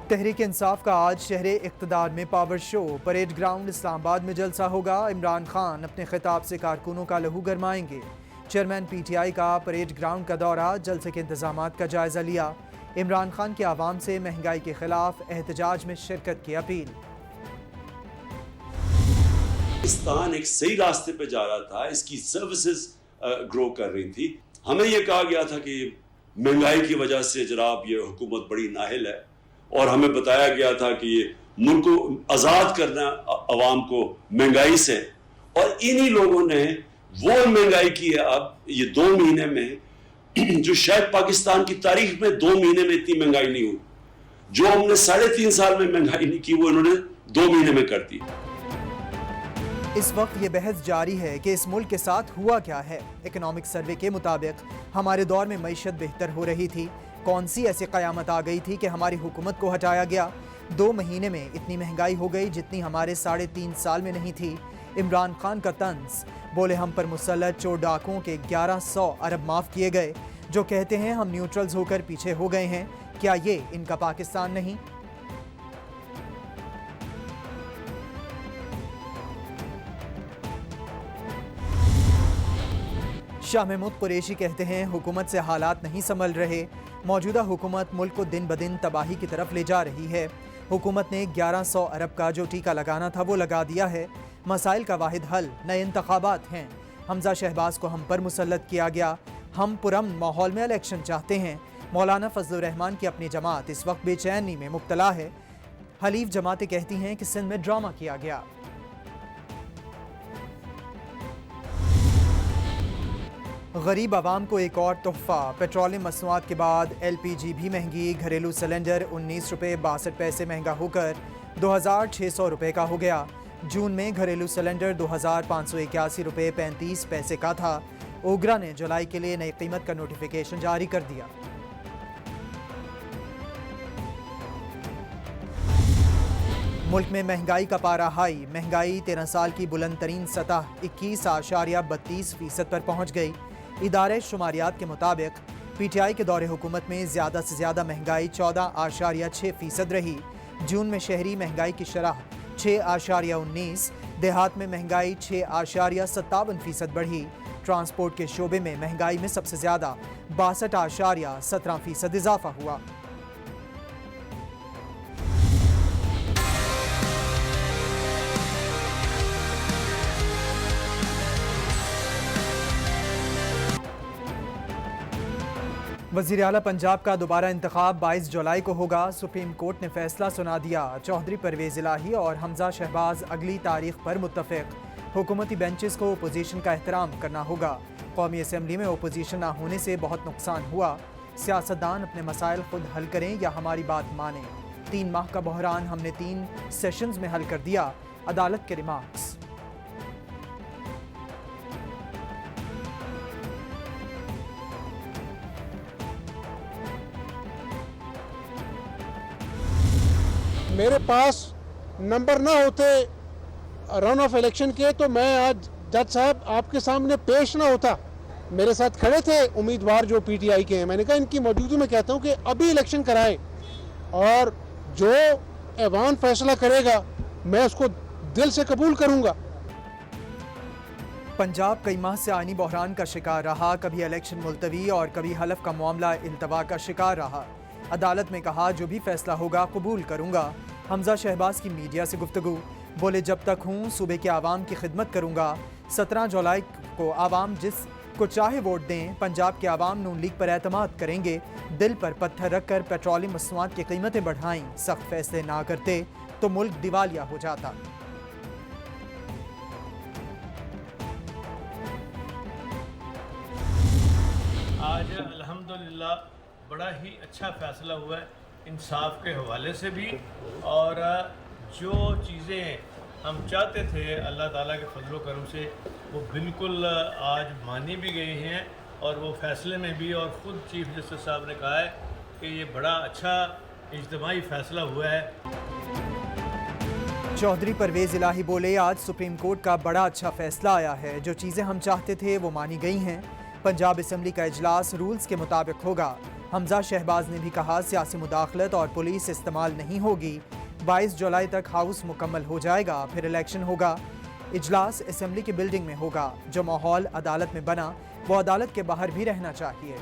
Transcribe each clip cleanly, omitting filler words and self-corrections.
तहरीक इंसाफ का आज शहरे इक़्तिदार में power show. Parade ground Islamabad में जलसा होगा। इमरान खान अपने खिताब से कारकुनों का लहू गरमाएंगे। चेयरमैन PTI का परेड ग्राउंड का दौरा, जलसे के इंतजामात का जायजा लिया। इमरान खान की आवाम से महंगाई के खिलाफ एहतजाज में शिरकत की अपील। पाकिस्तान एक सही रास्ते पे जा रहा था, इसकी सर्विसेज ग्रो कर रही थी। हमें यह कहा गया था कि महंगाई की वजह से जनाब ये हुकूमत बड़ी नाहिल है, और हमें बताया गया था कि ये मुल्क को आज़ाद करना अवाम को महंगाई से, और इन्हीं लोगों ने वो महंगाई की है अब ये 2 महीने में जो शायद पाकिस्तान की तारीख में 2 महीने में इतनी महंगाई नहीं हुई। जो हमने 3.5 साल में महंगाई नहीं की वो इन्होंने 2 महीने में कर दी। इस वक्त ये बहस जारी है कि इस मुल्क के साथ हुआ क्या है। इकोनॉमिक सर्वे के मुताबिक हमारे दौर में मईशत बेहतर हो रही थी। कौन सी ऐसी क़यामत आ गई थी कि हमारी हुकूमत को हटाया गया। 2 महीने में इतनी महंगाई हो गई जितनी हमारे 3.5 साल में नहीं थी। इमरान खान का तंज, बोले हम पर मुसल्लत चोर डाकुओं के 1100 अरब माफ़ किए गए। जो कहते हैं हम न्यूट्रल्स होकर पीछे हो गए हैं, क्या ये इनका पाकिस्तान नहीं? शाह महमूद कुरैशी कहते हैं हुकूमत से हालात नहीं संभल रहे। मौजूदा हुकूमत मुल्क को दिन ब दिन तबाही की तरफ ले जा रही है। हुकूमत ने 1100 अरब का जो टीका लगाना था वो लगा दिया है। मसाइल का वाहिद हल नए इंतखाबात हैं। हमजा शहबाज को हम पर मुसल्लत किया गया। हम पुरअमन माहौल में इलेक्शन चाहते हैं। मौलाना फजलुर रहमान की अपनी जमात इस वक्त बेचैनी में मुब्तला है। हलीफ जमातें कहती हैं कि सिंध में ड्रामा किया गया। गरीब आवाम को एक और तोहफा, पेट्रोलियम मसनूआत के बाद LPG भी महंगी। घरेलू सिलेंडर 19 रुपये 62 पैसे महंगा होकर 2600 रुपये का हो गया। जून में घरेलू सिलेंडर 2581 रुपये 35 पैसे का था। ओगरा ने जुलाई के लिए नई कीमत का नोटिफिकेशन जारी कर दिया। मुल्क में महंगाई का पारा हाई। महंगाई 13 साल की बुलंद तरीन सतह 21.32% पर पहुँच गई। इदारे शुमारियात के मुताबिक PTI के दौरे हुकूमत में ज़्यादा से ज़्यादा महंगाई 14.6% रही। जून में शहरी महंगाई की शरह 6.19, देहात में महंगाई 6.57% बढ़ी। ट्रांसपोर्ट के शोबे में महंगाई में सबसे ज़्यादा 62.17% इजाफा हुआ। वज़ीर आला पंजाब का दोबारा इंतखाब 22 जुलाई को होगा। सुप्रीम कोर्ट ने फैसला सुना दिया। चौधरी परवेज़ इलाही और हमजा शहबाज अगली तारीख पर मुत्तफ़िक। हुकूमती बेंचेस को अपोजिशन का एहतराम करना होगा। कौमी असम्बली में अपोजिशन ना होने से बहुत नुकसान हुआ। सियासतदान अपने मसाइल खुद हल करें या हमारी बात मानें। 3 माह का बहरान हमने 3 सेशंस में हल कर दिया। अदालत के रिमार्क्स। मेरे पास नंबर ना होते रन ऑफ इलेक्शन के तो मैं आज जज साहब आपके सामने पेश ना होता। मेरे साथ खड़े थे उम्मीदवार जो PTI के हैं। मैंने कहा इनकी मौजूदगी में कहता हूं कि अभी इलेक्शन कराएं और जो ऐवान फैसला करेगा मैं उसको दिल से कबूल करूंगा। पंजाब कई माह से आईनी बहरान का शिकार रहा। कभी इलेक्शन मुलतवी और कभी हलफ का मामला इल्तवा का शिकार रहा। अदालत में कहा जो भी फैसला होगा कबूल करूंगा। हमजा शहबाज की मीडिया से गुफ्तगू, बोले जब तक हूँ सूबे के आवाम की खिदमत करूंगा। 17 जुलाई को आवाम जिस को चाहे वोट दें। पंजाब के आवाम नून लीग पर एतमाद करेंगे। दिल पर पत्थर रखकर पेट्रोलियम मसनूआत की कीमतें बढ़ाई। सख्त फैसले ना करते तो मुल्क दिवालिया हो जाता। आज अल्हम्दुलिल्लाह बड़ा ही अच्छा फैसला हुआ है इंसाफ के हवाले से भी, और जो चीज़ें हम चाहते थे अल्लाह ताला के फजल व करम से वो बिल्कुल आज मानी भी गई हैं, और वो फैसले में भी। और ख़ुद चीफ जस्टिस साहब ने कहा है कि ये बड़ा अच्छा इज्तिमाई फैसला हुआ है। चौधरी परवेज़ इलाही बोले आज सुप्रीम कोर्ट का बड़ा अच्छा फैसला आया है। जो चीज़ें हम चाहते थे वो मानी गई हैं। पंजाब असम्बली का इजलास रूल्स के मुताबिक होगा। हमजा शहबाज ने भी कहा सियासी मुदाखलत और पुलिस इस्तेमाल नहीं होगी। 22 जुलाई तक हाउस मुकम्मल हो जाएगा, फिर इलेक्शन होगा। इजलास असेंबली की बिल्डिंग में होगा। जो माहौल अदालत में बना वो अदालत के बाहर भी रहना चाहिए।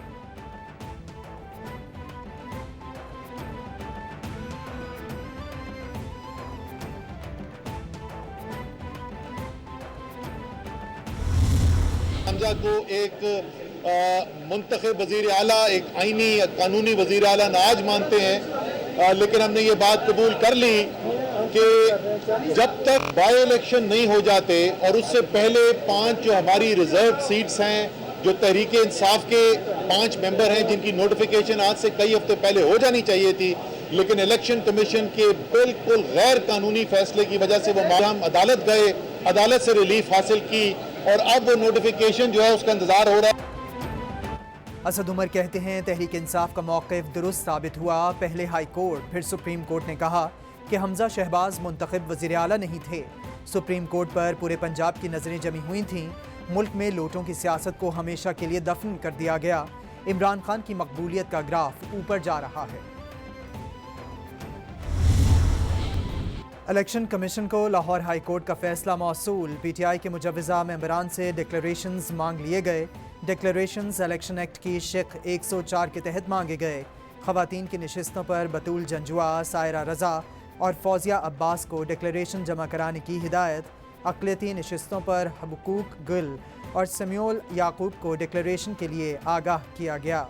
हमजा को एक मुंतखब वज़ीर आला, एक आईनी कानूनी वज़ीर आला नाज मानते हैं, लेकिन हमने ये बात कबूल कर ली कि जब तक बाई इलेक्शन नहीं हो जाते और उससे पहले 5 जो हमारी रिजर्व सीट्स हैं, जो तहरीक इंसाफ के 5 मेंबर हैं जिनकी नोटिफिकेशन आज से कई हफ्ते पहले हो जानी चाहिए थी, लेकिन इलेक्शन कमीशन के बिल्कुल गैर कानूनी फैसले की वजह से वो हम अदालत गए, अदालत से रिलीफ हासिल की और अब वो नोटिफिकेशन जो है उसका इंतजार हो रहा है। असद उमर कहते हैं तहरीक इंसाफ का मौक़िफ़ दुरुस्त साबित हुआ। पहले हाई कोर्ट फिर सुप्रीम कोर्ट ने कहा कि हमजा शहबाज मुंतखब वज़ीर आला नहीं थे। सुप्रीम कोर्ट पर पूरे पंजाब की नज़रें जमी हुई थीं। मुल्क में लोटों की सियासत को हमेशा के लिए दफन कर दिया गया। इमरान खान की मकबूलियत का ग्राफ ऊपर जा रहा है। इलेक्शन कमीशन को लाहौर हाई कोर्ट का फैसला मौसूल। पीटीआई के मुजव्विज़ा मेंबरान से डिक्लेरेशंस मांग लिए गए। डिक्लेरेशंस इलेक्शन एक्ट की शिक 104 के तहत मांगे गए। ख़वातीन की नशिस्तों पर बतूल जंजुआ, सायरा रज़ा और फौजिया अब्बास को डिक्लेरेशन जमा कराने की हिदायत। अक़लियती नशिस्तों पर हबूक गुल और समीउल याकूब को डिक्लेरेशन के लिए आगाह किया गया।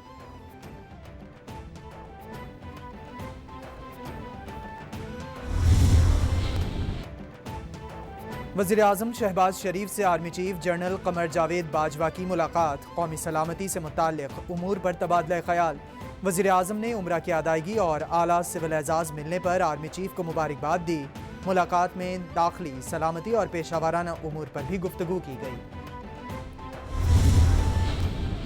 वज़ीर आज़म शहबाज शरीफ से army chief general Qamar Javed Bajwa की मुलाकात। कौमी सलामती से मुताल्लिक़ उमूर पर तबादला ख्याल। वज़ीर आज़म ने उम्रा की अदायगी और आला सिविल एजाज़ मिलने पर आर्मी चीफ को मुबारकबाद दी। मुलाकात में दाखिली सलामती और पेशावराना उमूर पर भी गुफ्तगू की गई।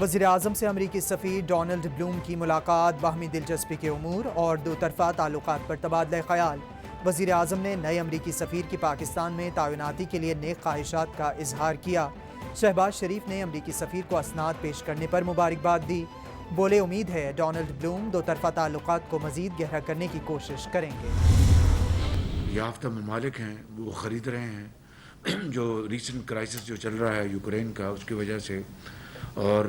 वज़ीर आज़म से अमरीकी सफ़ीर डोनाल्ड ब्लूम की मुलाकात। बाहमी दिलचस्पी के उमूर और दो तरफ़ा ताल्लुकात पर तबादला ख्याल। वज़ीर आज़म ने नए अमरीकी सफ़ीर की पाकिस्तान में तायुनाती के लिए नेक ख्वाहिशात का इजहार किया। शहबाज शरीफ ने अमरीकी सफ़ीर को असनाद पेश करने पर मुबारकबाद दी। बोले उम्मीद है डोनाल्ड ब्लूम दो तरफ़ा ताल्लुकात को मज़ीद गहरा करने की कोशिश करेंगे। याफ्ता ममालिक हैं वो ख़रीद रहे हैं जो रीसेंट क्राइसिस जो चल रहा है यूक्रेन का, उसकी वजह से, और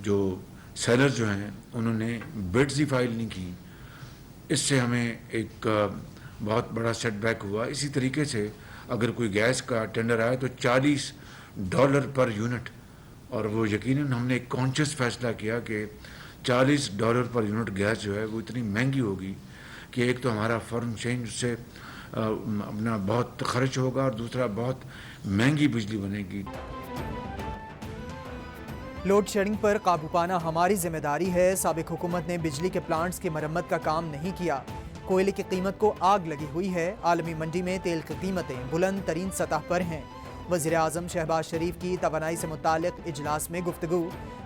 जो सेलर्स जो हैं उन्होंने बिड्स ही फाइल नहीं की। इससे हमें एक बहुत बड़ा सेटबैक हुआ। इसी तरीके से अगर कोई गैस का टेंडर आया तो $40 पर यूनिट, और वो यकीनन हमने एक कॉन्शियस फैसला किया कि $40 पर यूनिट गैस जो है वो इतनी महंगी होगी कि एक तो हमारा फॉरेन एक्सचेंज उससे अपना बहुत खर्च होगा और दूसरा बहुत महंगी बिजली बनेगी। लोड शेडिंग पर काबू पाना हमारी जिम्मेदारी है। साबिक हुकूमत ने बिजली के प्लांट्स की मरम्मत का काम नहीं किया। कोयले की कीमत को आग लगी हुई है। आलमी मंडी में तेल की कीमतें बुलंद तरीन सतह पर हैं। वज़ीर आज़म शहबाज शरीफ की तवानाई से मुताल्लिक़ इजलास में गुफ्तगू।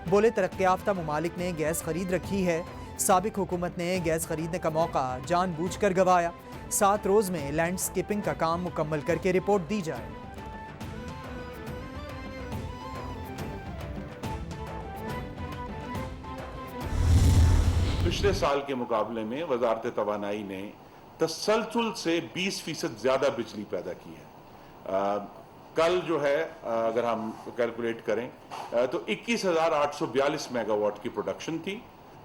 बोले तरक्की याफ्ता ममालिक ने गैस खरीद रखी है। साबिक हुकूमत ने गैस खरीदने का मौका जानबूझकर गंवाया। 7 रोज़ में लैंडस्केपिंग का काम मुकम्मल करके रिपोर्ट दी जाए। पिछले साल के मुकाबले में वजारत तवानाई ने तसलसल से 20% ज़्यादा बिजली पैदा की है। कल जो है अगर हम कैलकुलेट करें तो 21,842 मेगावाट की प्रोडक्शन थी।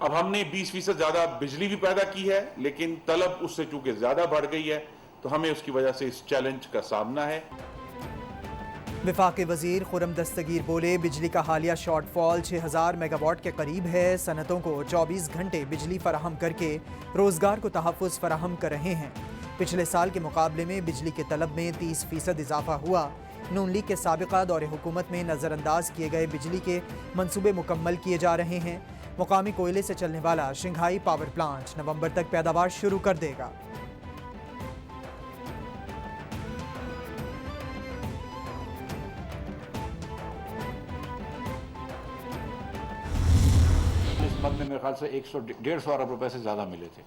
अब हमने 20% ज़्यादा बिजली भी पैदा की है, लेकिन तलब उससे चूंकि ज़्यादा बढ़ गई है तो हमें उसकी वजह से इस चैलेंज का सामना है। वफाकी वज़ीर खुर्रम दस्तगीर बोले बिजली का हालिया शॉर्टफॉल 6,000 मेगावाट के करीब है। सनतों को 24 घंटे बिजली फराहम करके रोज़गार को तहफ़्फ़ुज़ फराहम कर रहे हैं। पिछले साल के मुकाबले में बिजली के तलब में 30% इजाफा हुआ। नून लीग के साबिक़ा दौरे हुकूमत में नज़रअंदाज किए गए बिजली के मंसूबे मुकम्मल किए जा रहे हैं। मुकामी कोयले से चलने वाला शिंघाई पावर प्लांट नवंबर तक पैदावार शुरू कर देगा। इस मद में मेरे ख्याल से 100-150 अरब रुपए से ज़्यादा मिले थे।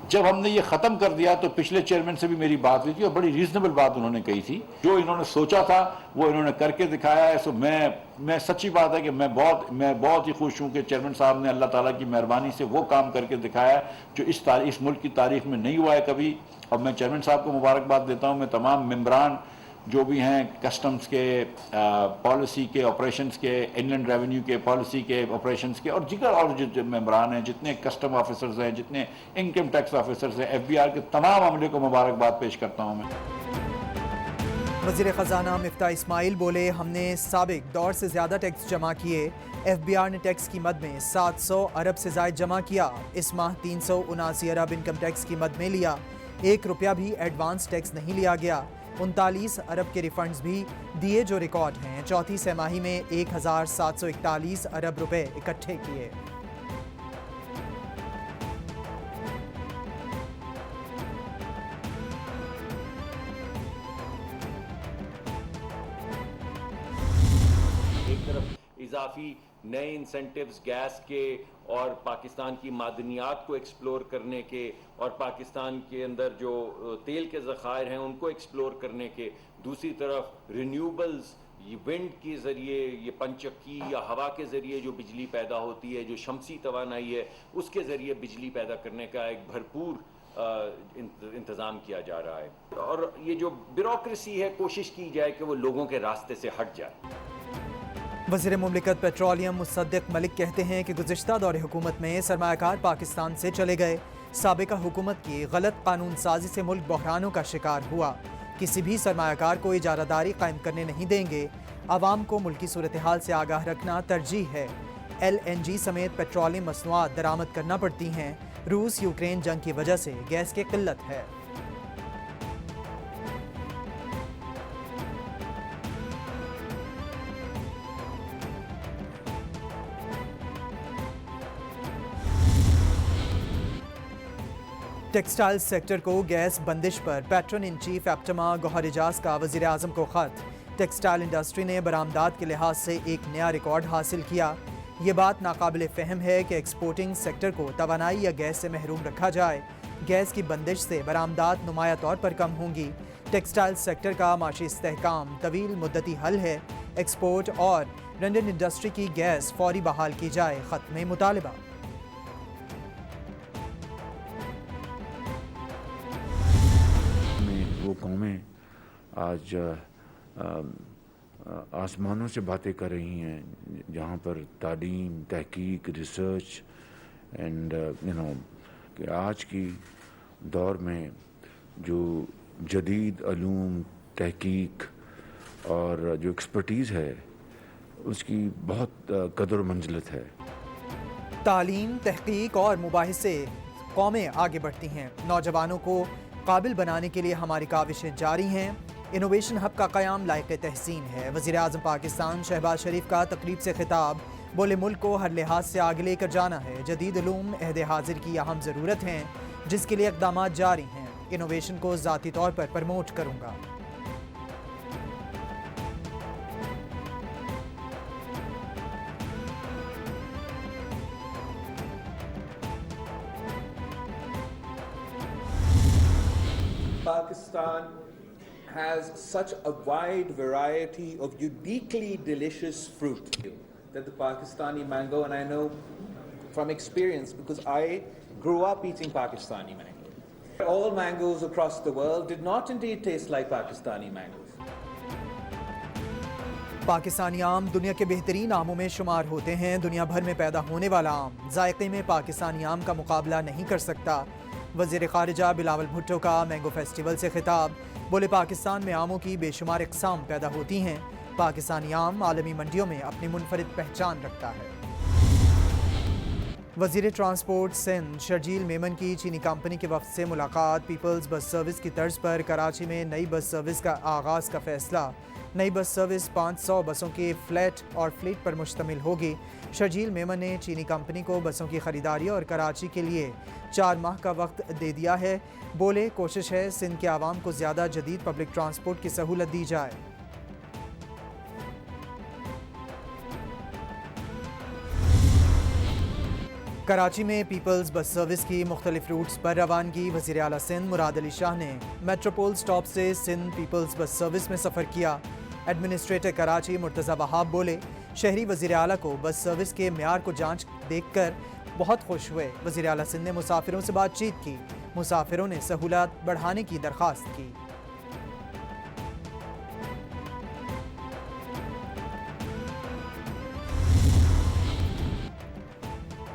जब हमने ये ख़त्म कर दिया तो पिछले चेयरमैन से भी मेरी बात हुई थी और बड़ी रीजनेबल बात उन्होंने कही थी। जो इन्होंने सोचा था वो इन्होंने करके दिखाया है। सो मैं सच्ची बात है कि मैं बहुत ही खुश हूँ कि चेयरमैन साहब ने अल्लाह ताला की मेहरबानी से वो काम करके दिखाया जो इस मुल्क की तारीख में नहीं हुआ है कभी। और मैं चेयरमैन साहब को मुबारकबाद देता हूँ। मैं तमाम मेम्बरान जो भी हैं, कस्टम्स के, पॉलिसी के, ऑपरेशंस के, इनलैंड रेवेन्यू के, पॉलिसी के, ऑपरेशंस के, और जिगर और जो मेम्बरान हैं, जितने कस्टम ऑफिसर्स हैं, जितने इनकम टैक्स ऑफिसर्स हैं, FBI के तमाम अमले को मुबारकबाद पेश करता हूँ मैं। वज़ीर ख़जाना मिफ्ता इस्माइल बोले, हमने साबिक दौर से ज़्यादा टैक्स जमा किए। FBI ने टैक्स की मद में 700 अरब से ज़ायद जमा किया। इस माह 379 अरब इनकम टैक्स की मद में लिया। 1 रुपया भी एडवांस टैक्स नहीं लिया गया। 39 अरब के रिफंड्स भी दिए जो रिकॉर्ड हैं। चौथी तिमाही में 1741 अरब रुपए इकट्ठे किए। एक तरफ इजाफी नए इंसेंटिव्स गैस के और पाकिस्तान की मादनियात को एक्सप्लोर करने के और पाकिस्तान के अंदर जो तेल के ज़खायर हैं उनको एक्सप्लोर करने के, दूसरी तरफ रिन्यूएबल्स, ये विंड के ज़रिए, ये पंचक्की या हवा के ज़रिए जो बिजली पैदा होती है, जो शमसी तवानाई है, उसके ज़रिए बिजली पैदा करने का एक भरपूर इंतज़ाम किया जा रहा है। और ये जो ब्यूरोक्रेसी है, कोशिश की जाए कि वो लोगों के रास्ते से हट जाए। वज़ीर मुमलिकत पेट्रोलियम मुसद्दिक मलिक कहते हैं कि गुज़िश्ता दौर हुकूमत में सरमायाकार पाकिस्तान से चले गए। साबिका हुकूमत की गलत कानून साजी से मुल्क बहरानों का शिकार हुआ। किसी भी सरमायाकार को इजारादारी कायम करने नहीं देंगे। आवाम को मुल्की सूरत हाल से आगाह रखना तरजीह है। LNG समेत पेट्रोलियम मसनूआत दरामद करना पड़ती हैं। रूस यूक्रेन जंग की वजह से गैस की किल्लत है। टेक्सटाइल सेक्टर को गैस बंदिश पर पैट्रन इन चीफ एप्टमा गौहर एजाज का वज़ीर आज़म को ख़त। टेक्सटाइल इंडस्ट्री ने बरामदात के लिहाज से एक नया रिकॉर्ड हासिल किया। ये बात नाकाबिल फ़हम है कि एक्सपोर्टिंग सेक्टर को तवानाई या गैस से महरूम रखा जाए। गैस की बंदिश से बरामदात नुमाया तौर पर कम होंगी। टेक्सटाइल सेक्टर का माशी इस्तेहकाम तवील मुद्दती हल है। एक्सपोर्ट और रंडन इंडस्ट्री की गैस फौरी बहाल की जाए। ख़त में मुतालबा। वो कौमें आज आसमानों से बातें कर रही हैं, जहाँ पर तालीम, तहकीक, रिसर्च एंड कि आज की दौर में जो जदीद अलूम, तहकीक और जो एक्सपर्टीज़ है उसकी बहुत कदर मंजिलत है। तालीम, तहकीक और मुबाहिसे कौमें आगे बढ़ती हैं। नौजवानों को काबिल बनाने के लिए हमारी काविशें जारी हैं। इनोवेशन हब का क़याम लायक तहसीन है। वज़ीर आज़म पाकिस्तान शहबाज शरीफ का तकरीब से खिताब, बोले मुल्क को हर लिहाज से आगे लेकर जाना है। जदीद उलूम अहद हाजिर की अहम ज़रूरत है, जिसके लिए इक़दामात जारी हैं। इनोवेशन को ज़ाती तौर पर प्रमोट करूँगा। Pakistan has such a wide variety of uniquely delicious fruit that the Pakistani mango, and I know from experience because I grew up eating Pakistani mango. All mangoes across the world did not indeed taste like Pakistani mangoes. Pakistani आम दुनिया के बेहतरीन आमों में शुमार होते हैं। दुनिया भर में पैदा होने वाला आम जायके में पाकिस्तानी आम का मुकाबला नहीं कर सकता। वज़ीर ख़ारिजा बिलावल भुट्टो का मैंगो फेस्टिवल से खिताब, बोले पाकिस्तान में आमों की बेशुमार इक़साम पैदा होती हैं। पाकिस्तानी आम आलमी मंडियों में अपनी मुनफरिद पहचान रखता है। वज़ीर ट्रांसपोर्ट सिंध शर्जील मेमन की चीनी कंपनी के वफ़द से मुलाकात। पीपल्स बस सर्विस की तर्ज पर कराची में नई बस सर्विस का आगाज़ का फ़ैसला। नई बस सर्विस 500 बसों के फ्लैट और फ्लीट पर मुश्तमिल होगी। शर्जील मेमन ने चीनी कंपनी को बसों की ख़रीदारी और कराची के लिए 4 माह का वक्त दे दिया है। बोले कोशिश है सिंध के आवाम को ज़्यादा जदीद पब्लिक ट्रांसपोर्ट की सहूलत दी जाए। कराची में पीपल्स बस सर्विस की मुख्तलिफ रूट्स पर रवानगी। वज़ीर आला सिंध मुराद अली शाह ने मेट्रोपोल स्टॉप से सिंध पीपल्स बस सर्विस में सफ़र किया। एडमिनिस्ट्रेटर कराची मुर्तज़ा वहाब बोले, शहरी वज़ीर आला को बस सर्विस के म्यार को जांच देखकर बहुत खुश हुए। वज़ीर आला सिंध ने मुसाफिरों से बातचीत की। मुसाफिरों ने सहूलत बढ़ाने की दरख्वास्त की।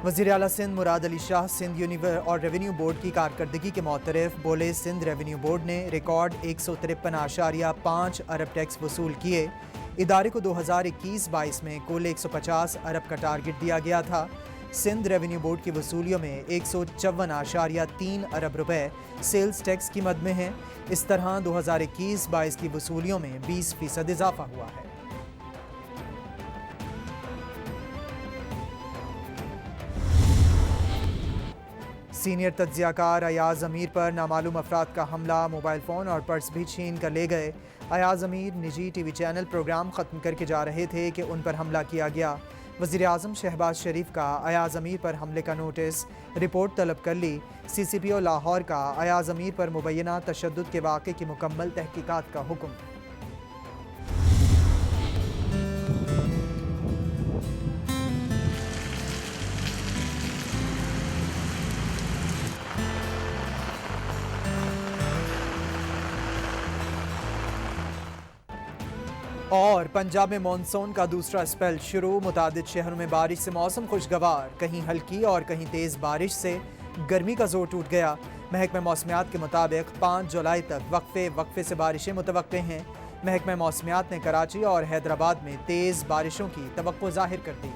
वज़ीर आला सिंध मुराद अली शाह सिंध यूनिवर और रेवेन्यू बोर्ड की कारकर्दगी के मुतरफ बोले, सिंध रेवेन्यू बोर्ड ने रिकॉर्ड 153.5 अरब टैक्स वसूल किए। इदारे को 2021-22 में कुल 150 अरब का टारगेट दिया गया था। सिंध रेवेन्यू बोर्ड की वसूलियों में 154.3 अरब रुपए सेल्स टैक्स की मद में हैं। इस तरह 2021-22 की वसूलियों में 20% इजाफा हुआ है। सीनियर तज्जियाकार अयाज अमीर पर नामालूम अफराद का हमला, मोबाइल फ़ोन और पर्स भी छीन कर ले गए। अयाज अमीर निजी टीवी चैनल प्रोग्राम ख़त्म करके जा रहे थे कि उन पर हमला किया गया। वज़ीर आज़म शहबाज शरीफ का अयाज अमीर पर हमले का नोटिस, रिपोर्ट तलब कर ली। CCPO लाहौर का अयाज अमीर पर मुबैना तशद्दुद के वाक़े की मुकम्मल तहकीकात का हुक्म। और पंजाब में मॉनसून का दूसरा स्पेल शुरू। मुतादिद शहरों में बारिश से मौसम खुशगवार, कहीं हल्की और कहीं तेज़ बारिश से गर्मी का जोर टूट गया। महकमा मौसमियात के मुताबिक 5 जुलाई तक वक्फे से बारिशें मुतवक्के हैं। महकमा मौसमियात ने कराची और हैदराबाद में तेज़ बारिशों की तवक्को जाहिर कर दी।